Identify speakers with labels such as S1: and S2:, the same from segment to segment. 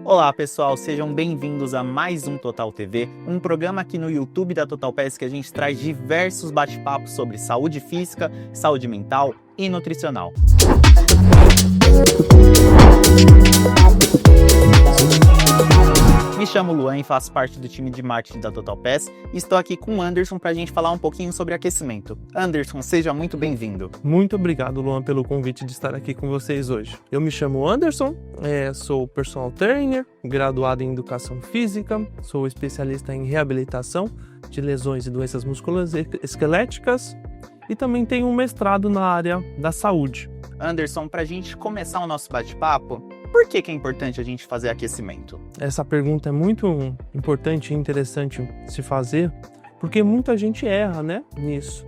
S1: Olá pessoal, sejam bem-vindos a mais um Total TV, um programa aqui no YouTube da Total PES que a gente traz diversos bate-papos sobre saúde física, saúde mental e nutricional. Me chamo Luan e faço parte do time de marketing da Total PES e estou aqui com o Anderson para a gente falar um pouquinho sobre aquecimento. Anderson, seja muito bem-vindo.
S2: Muito obrigado, Luan, pelo convite de estar aqui com vocês hoje. Eu me chamo Anderson, sou personal trainer, graduado em educação física, sou especialista em reabilitação de lesões e doenças musculoesqueléticas e também tenho um mestrado na área da saúde.
S1: Anderson, para a gente começar o nosso bate-papo, por que é importante a gente fazer aquecimento?
S2: Essa pergunta é muito importante e interessante se fazer, porque muita gente erra, nisso,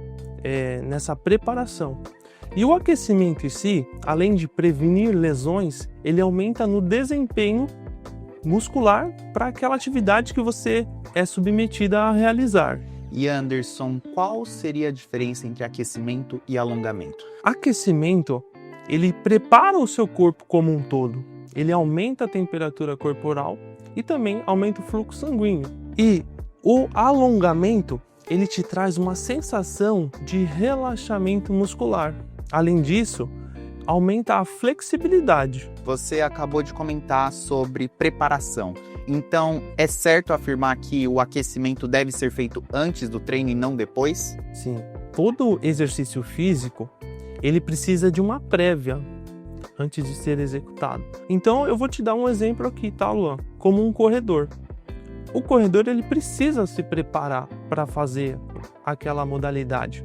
S2: nessa preparação. E o aquecimento em si, além de prevenir lesões, ele aumenta no desempenho muscular para aquela atividade que você é submetida a realizar.
S1: E Anderson, qual seria a diferença entre aquecimento e alongamento?
S2: Aquecimento, ele prepara o seu corpo como um todo. Ele aumenta a temperatura corporal e também aumenta o fluxo sanguíneo. E o alongamento, ele te traz uma sensação de relaxamento muscular. Além disso, aumenta a flexibilidade.
S1: Você acabou de comentar sobre preparação. Então, é certo afirmar que o aquecimento deve ser feito antes do treino e não depois?
S2: Sim. Todo exercício físico, ele precisa de uma prévia antes de ser executado. Então eu vou te dar um exemplo aqui, tá, Luan? Como um corredor. O corredor ele precisa se preparar para fazer aquela modalidade.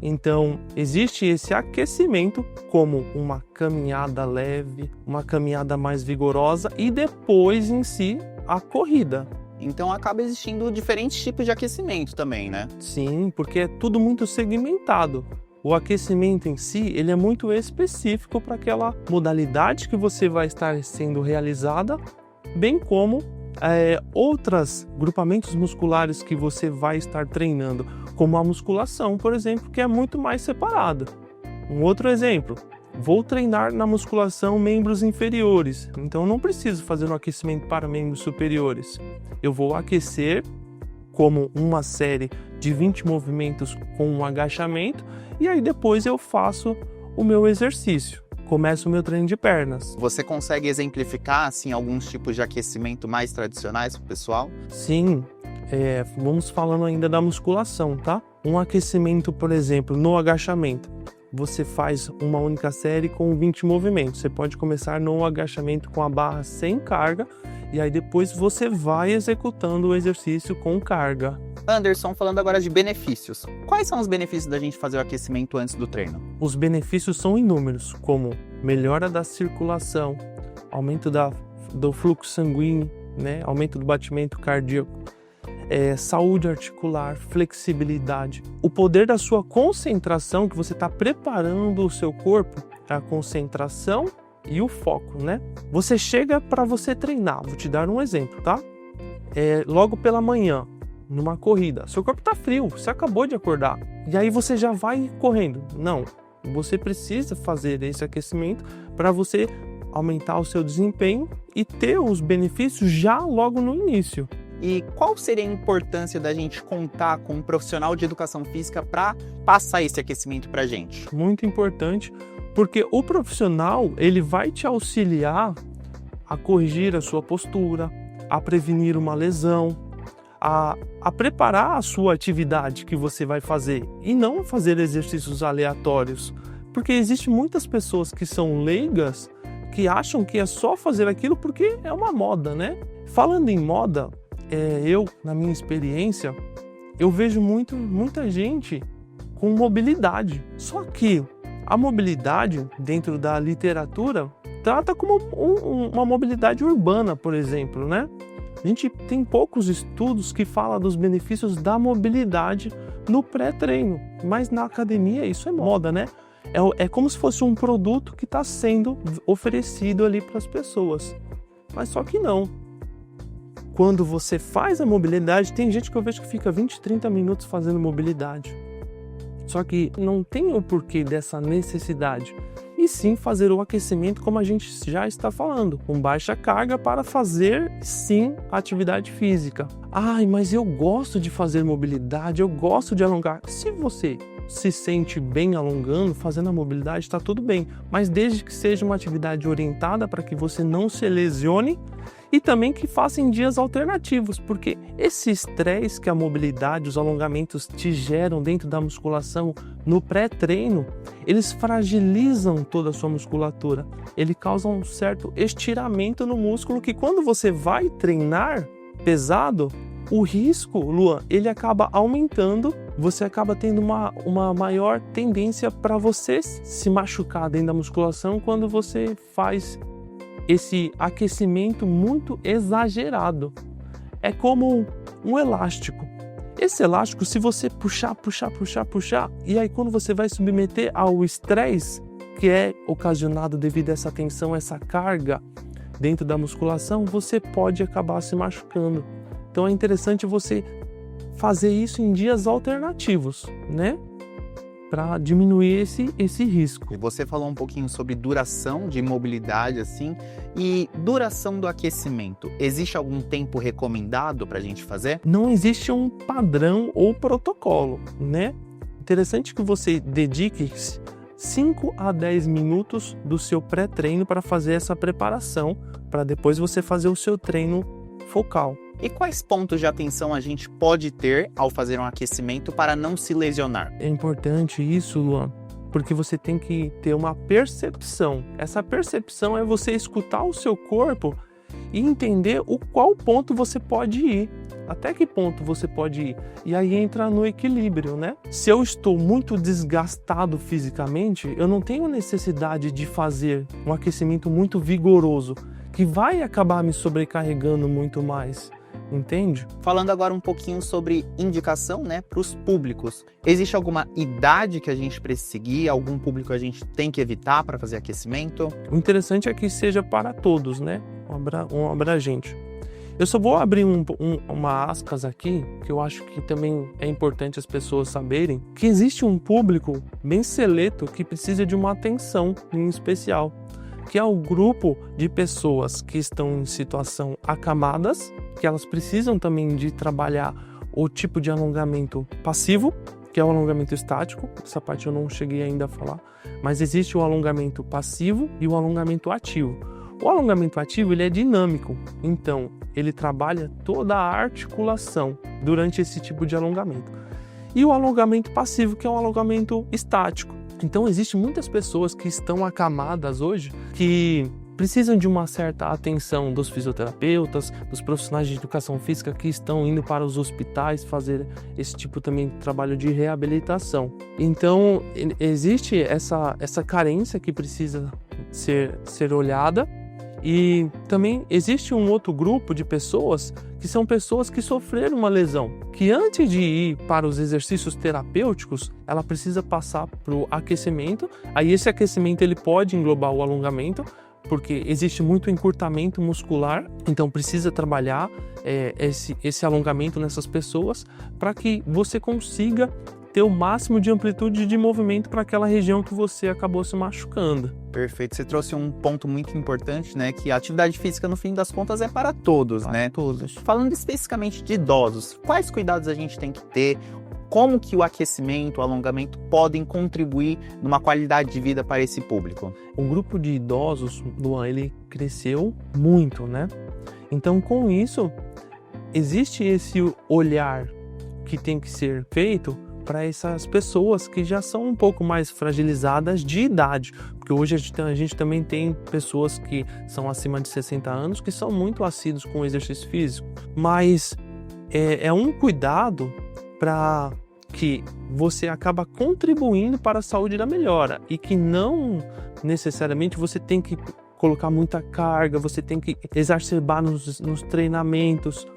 S2: Então existe esse aquecimento como uma caminhada leve, uma caminhada mais vigorosa e depois em si a corrida.
S1: Então acaba existindo diferentes tipos de aquecimento também, né?
S2: Sim, porque é tudo muito segmentado. O aquecimento em si, ele é muito específico para aquela modalidade que você vai estar sendo realizada, bem como outros grupamentos musculares que você vai estar treinando, como a musculação, por exemplo, que é muito mais separada. Um outro exemplo, vou treinar na musculação membros inferiores, então não preciso fazer um aquecimento para membros superiores. Eu vou aquecer como uma série de 20 movimentos com um agachamento e aí depois eu faço o meu exercício, começo o meu treino de pernas.
S1: Você consegue exemplificar assim, alguns tipos de aquecimento mais tradicionais para o pessoal?
S2: Sim, vamos falando ainda da musculação, tá? Um aquecimento, por exemplo, no agachamento. Você faz uma única série com 20 movimentos. Você pode começar no agachamento com a barra sem carga e aí depois você vai executando o exercício com carga.
S1: Anderson, falando agora de benefícios. Quais são os benefícios da gente fazer o aquecimento antes do treino?
S2: Os benefícios são inúmeros, como melhora da circulação, aumento do fluxo sanguíneo, aumento do batimento cardíaco, saúde articular, flexibilidade. O poder da sua concentração, que você está preparando o seu corpo, a concentração e o foco, Você chega para você treinar, vou te dar um exemplo, tá? Logo pela manhã, numa corrida, seu corpo está frio, você acabou de acordar, e aí você já vai correndo. Não, você precisa fazer esse aquecimento para você aumentar o seu desempenho e ter os benefícios já logo no início.
S1: E qual seria a importância da gente contar com um profissional de educação física para passar esse aquecimento para a gente?
S2: Muito importante, porque o profissional ele vai te auxiliar a corrigir a sua postura, a prevenir uma lesão, a preparar a sua atividade que você vai fazer e não fazer exercícios aleatórios, porque existem muitas pessoas que são leigas que acham que é só fazer aquilo porque é uma moda, Falando em moda, na minha experiência, eu vejo muita gente com mobilidade, só que a mobilidade dentro da literatura trata como uma mobilidade urbana, por exemplo, A gente tem poucos estudos que falam dos benefícios da mobilidade no pré-treino, mas na academia isso é moda, É como se fosse um produto que está sendo oferecido ali para as pessoas, mas só que não. Quando você faz a mobilidade, tem gente que eu vejo que fica 20, 30 minutos fazendo mobilidade. Só que não tem o porquê dessa necessidade. e sim fazer o aquecimento como a gente já está falando, com baixa carga para fazer sim atividade física. Ai, mas eu gosto de fazer mobilidade, eu gosto de alongar. Se você se sente bem alongando, fazendo a mobilidade, está tudo bem, mas desde que seja uma atividade orientada para que você não se lesione e também que faça em dias alternativos, porque esse estresse que a mobilidade, os alongamentos te geram dentro da musculação no pré-treino, eles fragilizam toda a sua musculatura, ele causa um certo estiramento no músculo que quando você vai treinar pesado, o risco, Luan, ele acaba aumentando, você acaba tendo uma maior tendência para você se machucar dentro da musculação quando você faz esse aquecimento muito exagerado. É como um elástico. Esse elástico, se você puxar, e aí quando você vai submeter ao estresse, que é ocasionado devido a essa tensão, essa carga dentro da musculação, você pode acabar se machucando. Então é interessante você fazer isso em dias alternativos, né? Para diminuir esse risco.
S1: E você falou um pouquinho sobre duração de mobilidade, assim, e duração do aquecimento. Existe algum tempo recomendado para a gente fazer?
S2: Não existe um padrão ou protocolo, né? Interessante que você dedique 5 a 10 minutos do seu pré-treino para fazer essa preparação, para depois você fazer o seu treino focal.
S1: E quais pontos de atenção a gente pode ter ao fazer um aquecimento para não se lesionar?
S2: É importante isso, Luan, porque você tem que ter uma percepção. Essa percepção é você escutar o seu corpo e entender qual ponto você pode ir. Até que ponto você pode ir? E aí entra no equilíbrio, né? Se eu estou muito desgastado fisicamente, eu não tenho necessidade de fazer um aquecimento muito vigoroso, que vai acabar me sobrecarregando muito mais. Entende?
S1: Falando agora um pouquinho sobre indicação, né, para os públicos. Existe alguma idade que a gente precisa seguir? Algum público que a gente tem que evitar para fazer aquecimento?
S2: O interessante é que seja para todos, né? Um abrangente. Eu só vou abrir uma aspas aqui, que eu acho que também é importante as pessoas saberem, que existe um público bem seleto que precisa de uma atenção em especial, que é o grupo de pessoas que estão em situação acamadas, que elas precisam também de trabalhar o tipo de alongamento passivo, que é o alongamento estático, essa parte eu não cheguei ainda a falar, mas existe o alongamento passivo e o alongamento ativo. O alongamento ativo ele é dinâmico, então ele trabalha toda a articulação durante esse tipo de alongamento. E o alongamento passivo, que é um alongamento estático. Então existem muitas pessoas que estão acamadas hoje, que precisam de uma certa atenção dos fisioterapeutas, dos profissionais de educação física que estão indo para os hospitais fazer esse tipo também de trabalho de reabilitação. Então, existe essa carência que precisa ser olhada e também existe um outro grupo de pessoas que são pessoas que sofreram uma lesão, que antes de ir para os exercícios terapêuticos, ela precisa passar para o aquecimento. Aí esse aquecimento ele pode englobar o alongamento, porque existe muito encurtamento muscular, então precisa trabalhar esse alongamento nessas pessoas para que você consiga ter o máximo de amplitude de movimento para aquela região que você acabou se machucando.
S1: Perfeito, você trouxe um ponto muito importante, né, que a atividade física no fim das contas é para todos, né?
S2: Todos.
S1: Falando especificamente de idosos, quais cuidados a gente tem que ter? Como que o aquecimento, o alongamento podem contribuir numa qualidade de vida para esse público?
S2: O grupo de idosos, Luan, ele cresceu muito, né? Então, com isso, existe esse olhar que tem que ser feito para essas pessoas que já são um pouco mais fragilizadas de idade, porque hoje a gente também tem pessoas que são acima de 60 anos que são muito assíduos com o exercício físico, mas é um cuidado para que você acaba contribuindo para a saúde da melhora e que não necessariamente você tem que colocar muita carga, você tem que exacerbar nos treinamentos,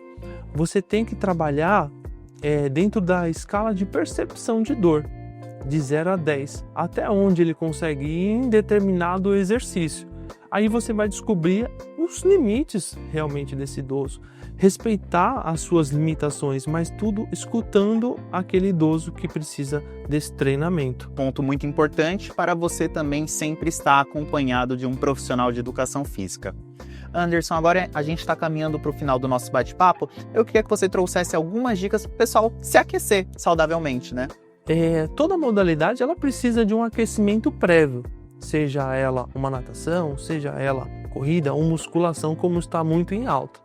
S2: você tem que trabalhar dentro da escala de percepção de dor, de 0 a 10, até onde ele consegue ir em determinado exercício. aí você vai descobrir os limites realmente desse idoso, respeitar as suas limitações, mas tudo escutando aquele idoso que precisa desse treinamento.
S1: Ponto muito importante para você também sempre estar acompanhado de um profissional de educação física. Anderson, agora a gente está caminhando para o final do nosso bate-papo. Eu queria que você trouxesse algumas dicas para o pessoal se aquecer saudavelmente, né?
S2: Toda modalidade ela precisa de um aquecimento prévio, seja ela uma natação, seja ela corrida ou musculação, como está muito em alta.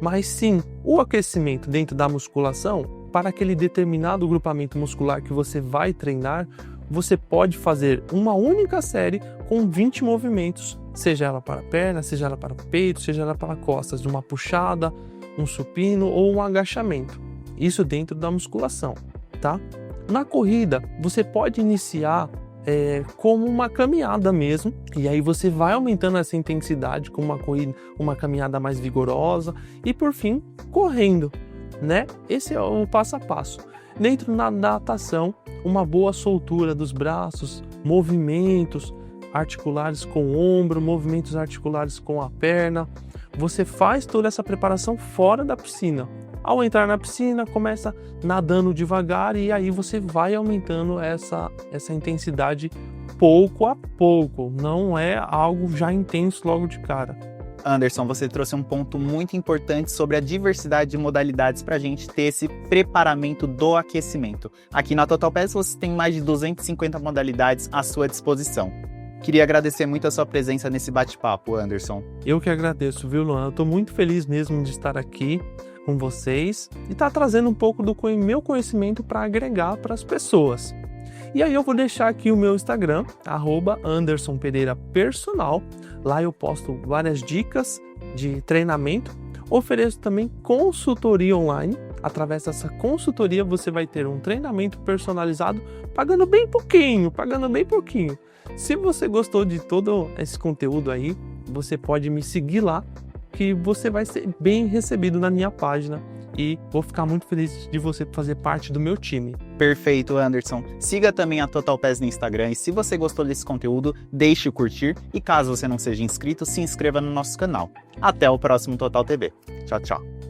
S2: Mas sim, o aquecimento dentro da musculação, para aquele determinado grupamento muscular que você vai treinar, você pode fazer uma única série com 20 movimentos, seja ela para a perna, seja ela para o peito, seja ela para costas, de uma puxada, um supino ou um agachamento. Isso dentro da musculação, tá? Na corrida, você pode iniciar como uma caminhada mesmo, e aí você vai aumentando essa intensidade com uma caminhada mais vigorosa e por fim correndo, né? Esse é o passo a passo. Dentro da natação, uma boa soltura dos braços, movimentos articulares com o ombro, movimentos articulares com a perna. Você faz toda essa preparação fora da piscina. Ao entrar na piscina, começa nadando devagar e aí você vai aumentando essa intensidade pouco a pouco. Não é algo já intenso logo de cara.
S1: Anderson, você trouxe um ponto muito importante sobre a diversidade de modalidades para a gente ter esse preparamento do aquecimento. Aqui na Total PES você tem mais de 250 modalidades à sua disposição. Queria agradecer muito a sua presença nesse bate-papo, Anderson.
S2: Eu que agradeço, viu, Luan? Eu estou muito feliz mesmo de estar aqui com vocês e estar trazendo um pouco do meu conhecimento para agregar para as pessoas. E aí eu vou deixar aqui o meu Instagram, @AndersonPereiraPersonal. Lá eu posto várias dicas de treinamento. Ofereço também consultoria online. Através dessa consultoria você vai ter um treinamento personalizado, pagando bem pouquinho. Se você gostou de todo esse conteúdo aí, você pode me seguir lá, que você vai ser bem recebido na minha página e vou ficar muito feliz de você fazer parte do meu time.
S1: Perfeito, Anderson. Siga também a Total PES no Instagram e se você gostou desse conteúdo, deixe o curtir e caso você não seja inscrito, se inscreva no nosso canal. Até o próximo Total TV. Tchau, tchau.